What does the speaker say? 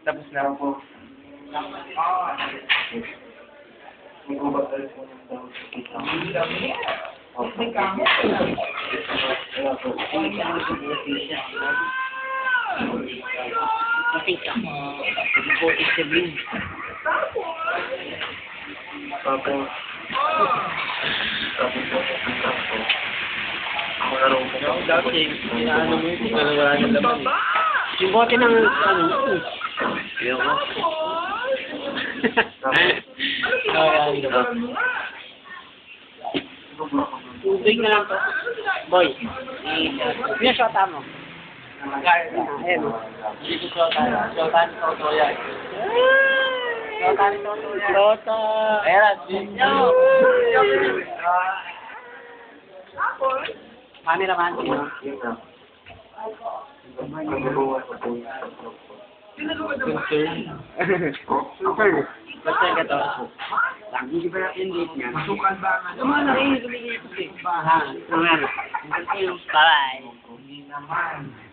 Tapos na po. May ubat na rin po ng daw sa kita. Wala po. Matika. Nag-voting sa blue. Tapos po. Ako na rin po. Dati, inaano mo yun, wala ng laman eh. Yung bote ng, ano, Ayaw ko. tubig na lang to. Boy, yung shota mo. Ayun mo. Hindi ko shota. Shota ni Toto yan. Shota ni Toto yan. Shota. Ayan, sinyo. Cameraman, sino? Concern ka to. Hindi ba yung date niya? Masukal ba nga? Naman na rin, lumigay ko siya. Bye. Bye.